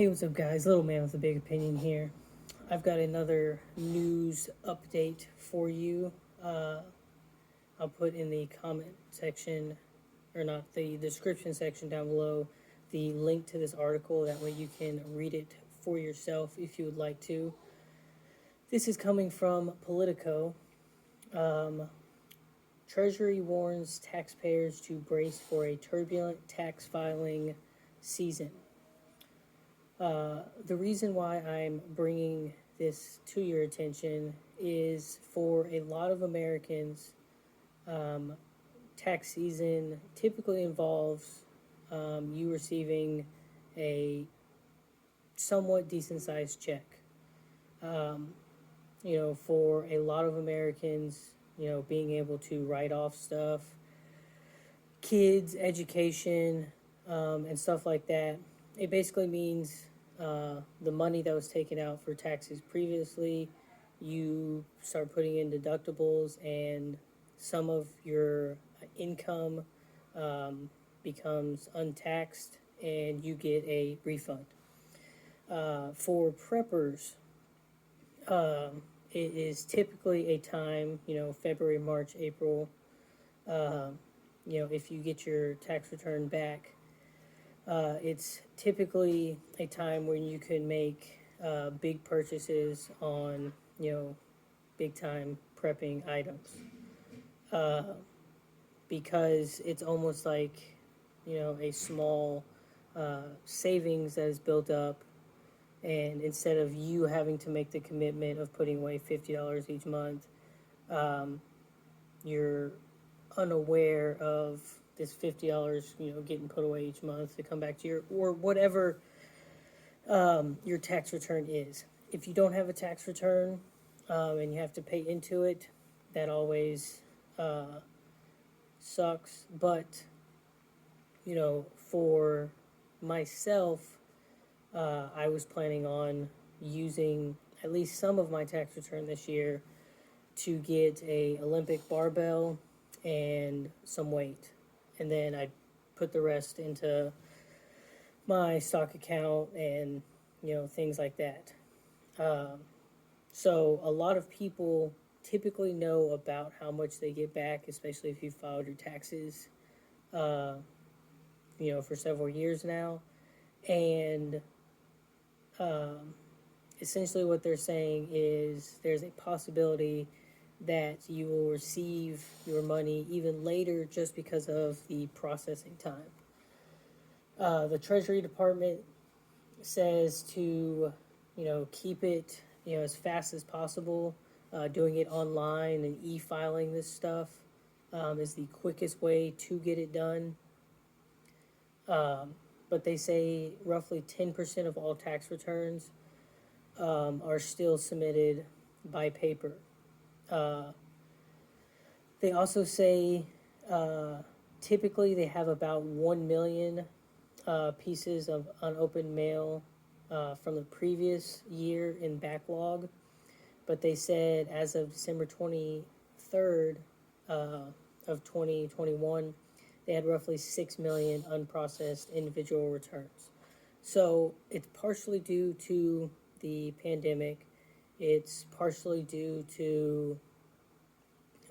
Hey, what's up, guys? Little man with a big opinion here. I've got another news update for you. Uh, I'll put in the comment section, or not, the description section down below, the link to this article. That way you can read it for yourself if you would like to. This is coming from Politico. Um, Treasury warns taxpayers to brace for a turbulent tax filing season. The reason why I'm bringing this to your attention is for a lot of Americans, um, tax season typically involves you receiving a somewhat decent sized check. Um, for a lot of Americans, being able to write off stuff, kids, education, and stuff like that, it basically means the money that was taken out for taxes previously, you start putting in deductibles, and some of your income um, becomes untaxed, and you get a refund. For preppers, it is typically a time, February, March, April. Uh, if you get your tax return back, it's typically a time when you can make big purchases on, big time prepping items. Uh, because it's almost like, a small savings that is built up. And instead of you having to make the commitment of putting away $50 each month, um, you're unaware of this $50, getting put away each month to come back to your, or whatever your tax return is. If you don't have a tax return and you have to pay into it, that always sucks. But, for myself, I was planning on using at least some of my tax return this year to get a Olympic barbell and some weight, and then I put the rest into my stock account and things like that. Um, so a lot of people typically know about how much they get back, especially if you filed your taxes, uh, for several years now, and um, essentially what they're saying is there's a possibility that you will receive your money even later just because of the processing time. The Treasury Department says to, keep it, as fast as possible. Doing it online and e-filing this stuff is the quickest way to get it done. But they say roughly 10% of all tax returns are still submitted by paper. Uh, they also say uh, typically they have about 1 million pieces of unopened mail from the previous year in backlog, but they said as of December 23rd of 2021, they had roughly 6 million unprocessed individual returns. So it's partially due to the pandemic. It's partially due to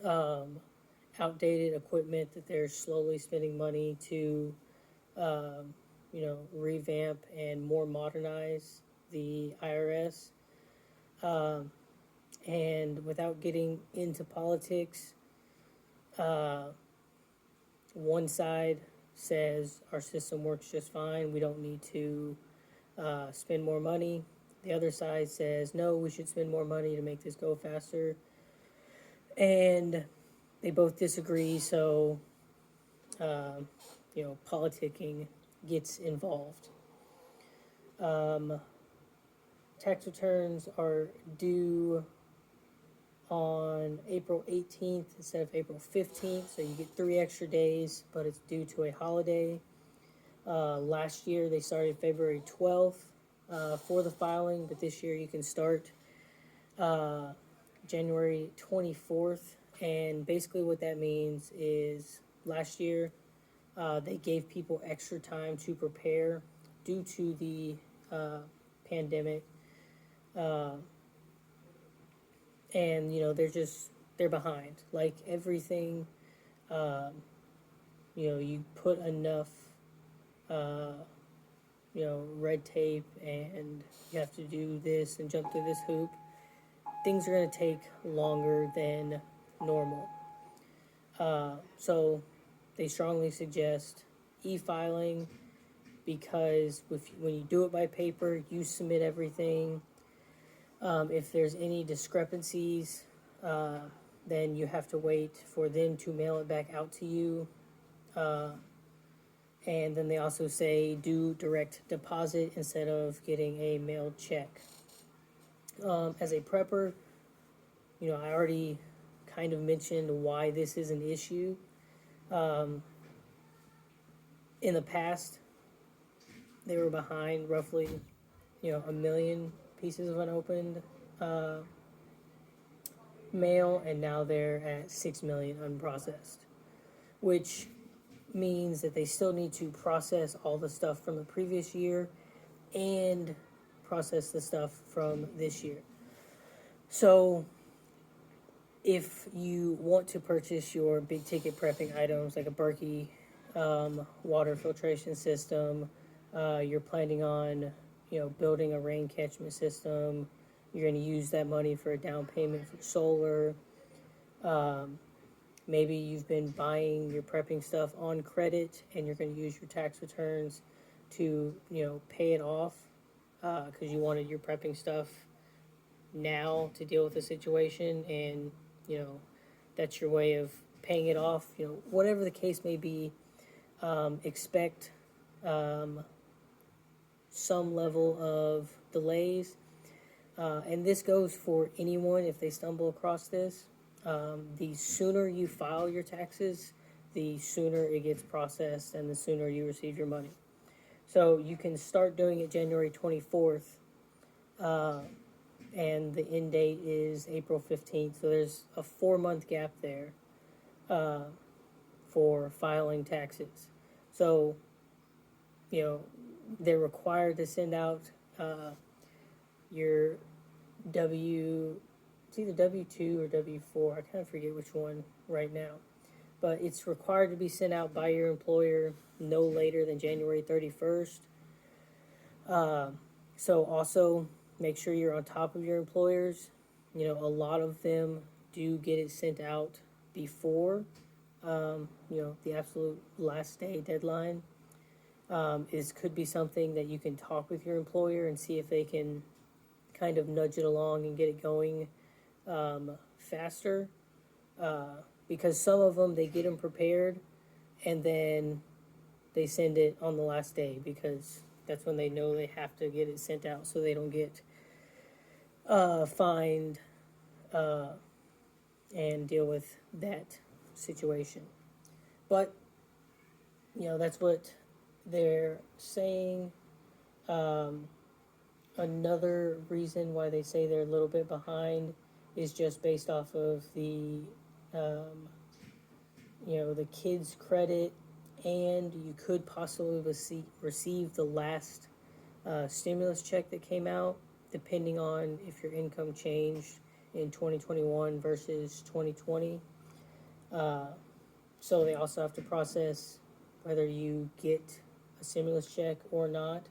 um, outdated equipment that they're slowly spending money to, revamp and more modernize the IRS. Um, and without getting into politics, uh, one side says our system works just fine. We don't need to spend more money. The other side says no, we should spend more money to make this go faster. And they both disagree, so politicking gets involved. Um, Tax returns are due on April 18th instead of April 15th, so you get 3 extra days, but it's due to a holiday. Last year they started February 12th for the filing, but this year you can start uh, January 24th. And basically, what that means is last year they gave people extra time to prepare due to the pandemic, uh, and they're behind. Like everything, um, you put enough, uh, red tape, and you have to do this and jump through this hoop. Things are going to take longer than normal. So they strongly suggest e-filing because when you do it by paper, you submit everything. If there's any discrepancies, uh, then you have to wait for them to mail it back out to you. Uh, and then they also say do direct deposit instead of getting a mailed check. As a prepper, I already kind of mentioned why this is an issue. Um, in the past, they were behind roughly, a million pieces of unopened uh, mail, and now they're at 6 million unprocessed, which means that they still need to process all the stuff from the previous year and process the stuff from this year. So if you want to purchase your big ticket prepping items like a Berkey water filtration system, you're planning on building a rain catchment system, you're going to use that money for a down payment for solar. Maybe you've been buying your prepping stuff on credit and you're going to use your tax returns to pay it off because you wanted your prepping stuff now to deal with the situation, and that's your way of paying it off. Whatever the case may be, expect some level of delays, and this goes for anyone if they stumble across this. The sooner you file your taxes, the sooner it gets processed and the sooner you receive your money. So you can start doing it January 24th, and the end date is April 15th. So there's a 4-month gap there for filing taxes. So, they're required to send out your it's either W-2 or W-4. I kind of forget which one right now. But it's required to be sent out by your employer no later than January 31st. So also make sure you're on top of your employers. A lot of them do get it sent out before, the absolute last day deadline. Could be something that you can talk with your employer and see if they can kind of nudge it along and get it going faster. Because some of them, they get them prepared and then they send it on the last day because that's when they know they have to get it sent out so they don't get fined and deal with that situation. But, that's what they're saying. Another reason why they say they're a little bit behind is just based off of the kids' credit, and you could possibly receive the last stimulus check that came out, depending on if your income changed in 2021 versus 2020. So they also have to process whether you get a stimulus check or not,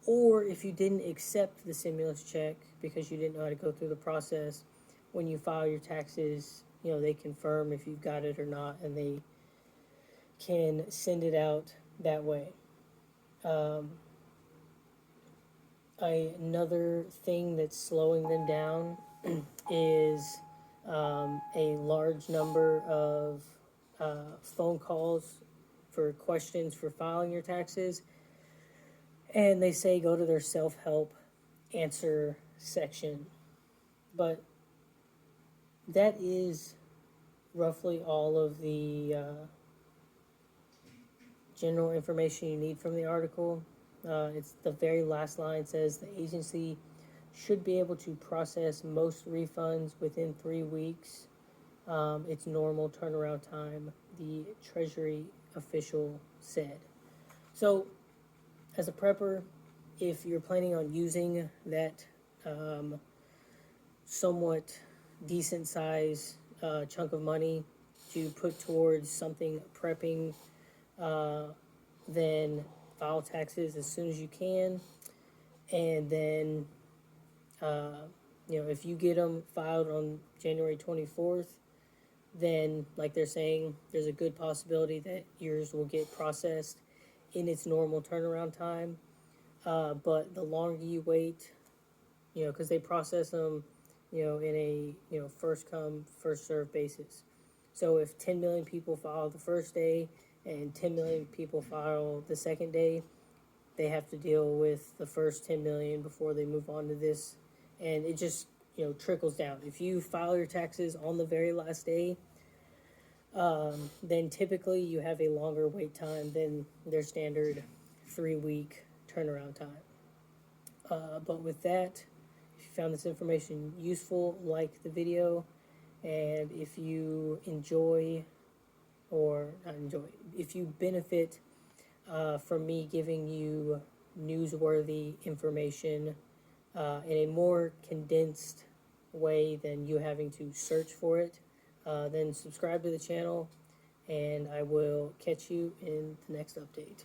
or if you didn't accept the stimulus check because you didn't know how to go through the process. When you file your taxes, they confirm if you've got it or not, and they can send it out that way. Another thing that's slowing them down is a large number of phone calls for questions for filing your taxes. And they say go to their self-help answer section. But that is roughly all of the general information you need from the article. It's the very last line says the agency should be able to process most refunds within 3 weeks. It's normal turnaround time, the Treasury official said. So, as a prepper, if you're planning on using that somewhat decent size chunk of money to put towards something prepping, then file taxes as soon as you can. And then, if you get them filed on January 24th, then, like they're saying, there's a good possibility that yours will get processed in its normal turnaround time. But the longer you wait, because they process them, in a, first come, first served basis. So if 10 million people file the first day and 10 million people file the second day, they have to deal with the first 10 million before they move on to this. And it just, trickles down. If you file your taxes on the very last day, then typically you have a longer wait time than their standard 3-week turnaround time. But with that, if you found this information useful, like the video. And if you enjoy, or not enjoy, if you benefit from me giving you newsworthy information in a more condensed way than you having to search for it, then subscribe to the channel, and I will catch you in the next update.